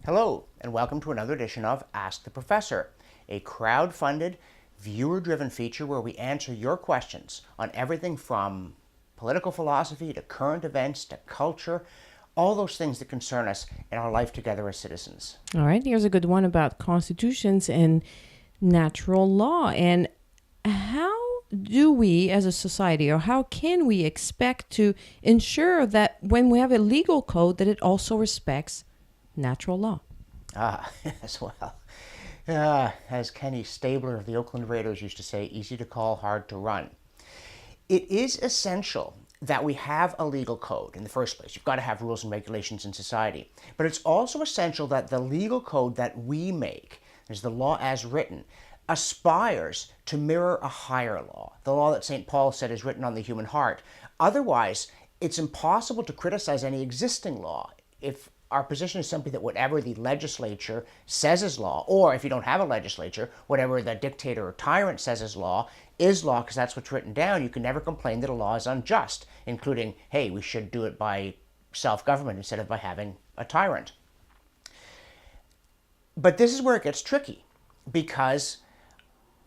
Hello, and welcome to another edition of Ask the Professor, a crowd-funded, viewer-driven feature where we answer your questions on everything from political philosophy to current events to culture, all those things that concern us in our life together as citizens. All right, here's a good one about constitutions and natural law. And how do we as a society, or how can we expect to ensure that when we have a legal code that it also respects natural law? Yes, well, as Kenny Stabler of the Oakland Raiders used to say, easy to call, hard to run. It is essential that we have a legal code in the first place. You've got to have rules and regulations in society. But it's also essential that the legal code that we make, as the law as written, aspires to mirror a higher law, the law that St. Paul said is written on the human heart. Otherwise, it's impossible to criticize any existing law if our position is simply that whatever the legislature says is law, or if you don't have a legislature, whatever the dictator or tyrant says is law because that's what's written down. You can never complain that a law is unjust, including, hey, we should do it by self-government instead of by having a tyrant. But this is where it gets tricky, because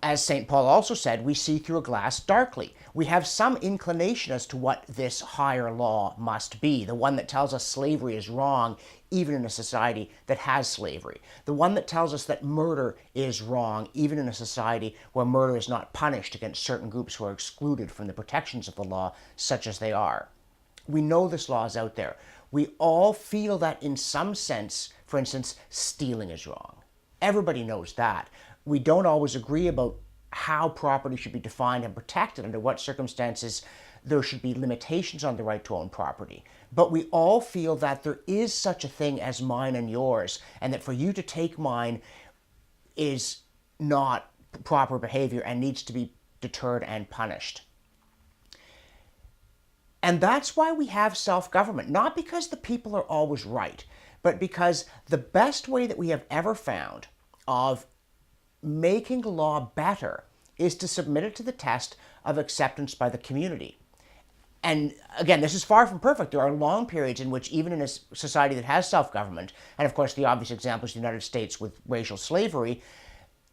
as St. Paul also said, we see through a glass darkly. We have some inclination as to what this higher law must be, the one that tells us slavery is wrong, even in a society that has slavery, the one that tells us that murder is wrong, even in a society where murder is not punished against certain groups who are excluded from the protections of the law, such as they are. We know this law is out there. We all feel that in some sense, for instance, stealing is wrong. Everybody knows that. We don't always agree about how property should be defined and protected, under what circumstances there should be limitations on the right to own property. But we all feel that there is such a thing as mine and yours, and that for you to take mine is not proper behavior and needs to be deterred and punished. And that's why we have self-government, not because the people are always right, but because the best way that we have ever found of making law better is to submit it to the test of acceptance by the community. And again, this is far from perfect. There are long periods in which, even in a society that has self-government, and of course the obvious example is the United States with racial slavery,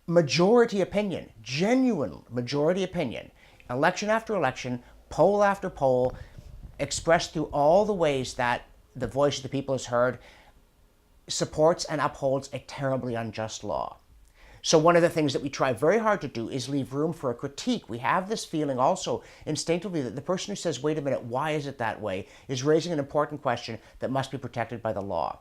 majority opinion, genuine majority opinion, election after election, poll after poll, expressed through all the ways that the voice of the people is heard, supports and upholds a terribly unjust law. So one of the things that we try very hard to do is leave room for a critique. We have this feeling also instinctively that the person who says, wait a minute, why is it that way, is raising an important question that must be protected by the law.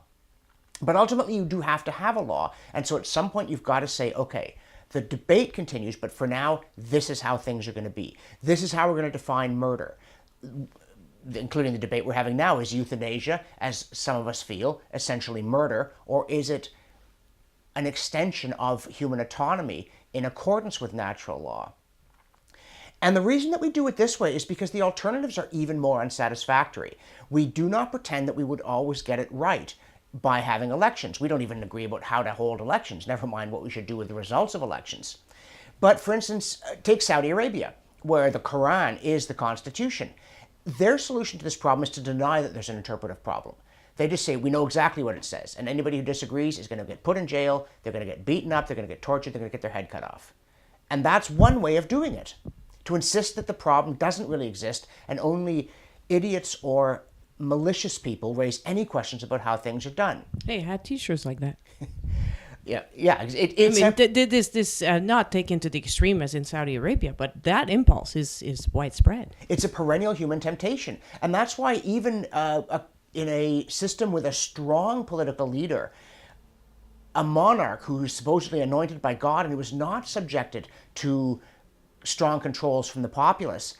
But ultimately you do have to have a law. And so at some point you've got to say, okay, the debate continues, but for now, this is how things are going to be. This is how we're going to define murder, including the debate we're having now. Is euthanasia, as some of us feel, essentially murder, or is it an extension of human autonomy in accordance with natural law? And the reason that we do it this way is because the alternatives are even more unsatisfactory. We do not pretend that we would always get it right by having elections. We don't even agree about how to hold elections, never mind what we should do with the results of elections. But for instance, take Saudi Arabia, where the Quran is the constitution. Their solution to this problem is to deny that there's an interpretive problem. They just say, we know exactly what it says, and anybody who disagrees is going to get put in jail, they're going to get beaten up, they're going to get tortured, they're going to get their head cut off. And that's one way of doing it, to insist that the problem doesn't really exist and only idiots or malicious people raise any questions about how things are done. Hey, I had t-shirts like that. Yeah. Did this not taken to the extreme as in Saudi Arabia, but that impulse is widespread. It's a perennial human temptation. And that's why even in a system with a strong political leader, a monarch who is supposedly anointed by God and who is not subjected to strong controls from the populace,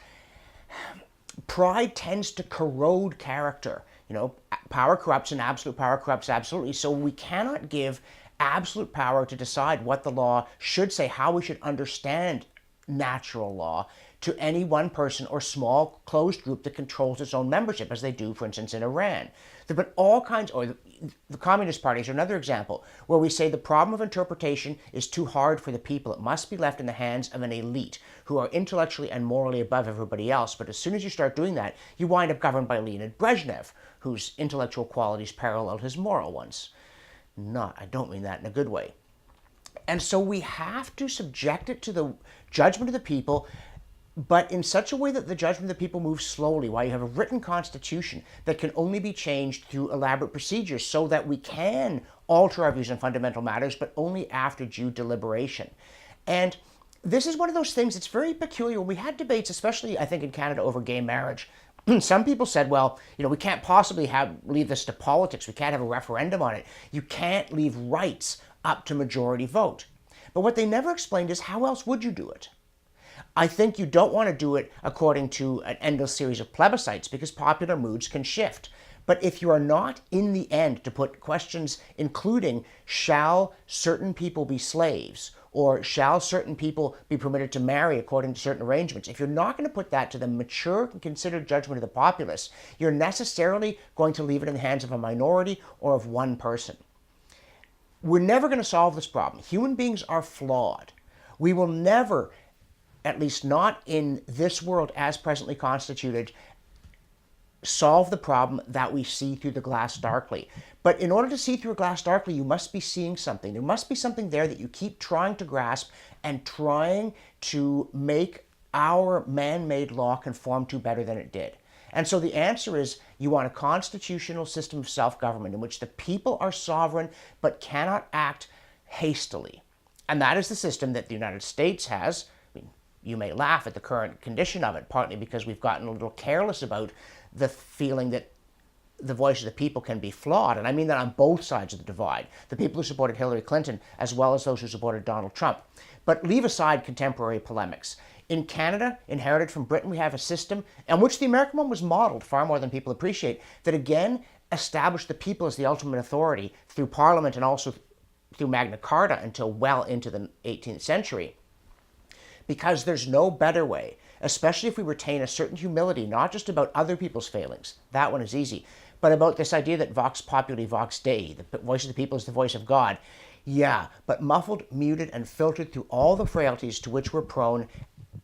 pride tends to corrode character. You know, power corrupts and absolute power corrupts absolutely. So we cannot give absolute power to decide what the law should say, how we should understand natural law, to any one person or small closed group that controls its own membership, as they do, for instance, in Iran. There have been all kinds, or the Communist parties are another example, where we say the problem of interpretation is too hard for the people. It must be left in the hands of an elite who are intellectually and morally above everybody else. But as soon as you start doing that, you wind up governed by Leonid Brezhnev, whose intellectual qualities paralleled his moral ones. I don't mean that in a good way. And so we have to subject it to the judgment of the people, but in such a way that the judgment of the people moves slowly, while you have a written constitution that can only be changed through elaborate procedures so that we can alter our views on fundamental matters, but only after due deliberation. And this is one of those things that's very peculiar. We had debates, especially I think in Canada, over gay marriage. Some people said, well, we can't possibly leave this to politics. We can't have a referendum on it. You can't leave rights up to majority vote. But what they never explained is how else would you do it? I think you don't want to do it according to an endless series of plebiscites because popular moods can shift. But if you are not in the end to put questions including shall certain people be slaves or shall certain people be permitted to marry according to certain arrangements, if you're not going to put that to the mature and considered judgment of the populace, you're necessarily going to leave it in the hands of a minority or of one person. We're never going to solve this problem. Human beings are flawed. We will never, at least not in this world as presently constituted, solve the problem that we see through the glass darkly. But in order to see through a glass darkly, you must be seeing something. There must be something there that you keep trying to grasp and trying to make our man-made law conform to better than it did. And so the answer is you want a constitutional system of self-government in which the people are sovereign but cannot act hastily. And that is the system that the United States has. I mean, you may laugh at the current condition of it, partly because we've gotten a little careless about the feeling that the voice of the people can be flawed. And I mean that on both sides of the divide. The people who supported Hillary Clinton as well as those who supported Donald Trump. But leave aside contemporary polemics. In Canada, inherited from Britain, we have a system in which the American one was modeled far more than people appreciate, that again established the people as the ultimate authority through Parliament and also through Magna Carta until well into the 18th century. Because there's no better way, especially if we retain a certain humility, not just about other people's failings, that one is easy, but about this idea that vox populi, vox Dei, the voice of the people is the voice of God. Yeah, but muffled, muted, and filtered through all the frailties to which we're prone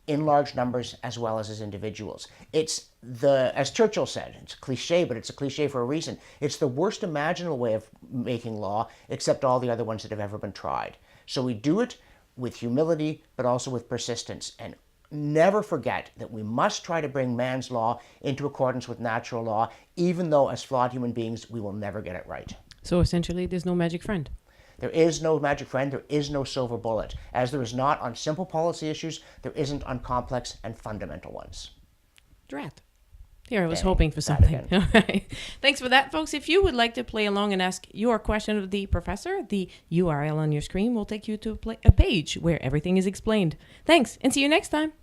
in large numbers as well as individuals. It's as Churchill said, it's a cliche, but it's a cliche for a reason. It's the worst imaginable way of making law, except all the other ones that have ever been tried. So we do it with humility, but also with persistence. And never forget that we must try to bring man's law into accordance with natural law, even though as flawed human beings, we will never get it right. So essentially, there's no magic friend. There is no magic friend, there is no silver bullet. As there is not on simple policy issues, there isn't on complex and fundamental ones. Drat. Here, I was hoping for something. All right. Thanks for that, folks. If you would like to play along and ask your question of the professor, the URL on your screen will take you to a page where everything is explained. Thanks, and see you next time.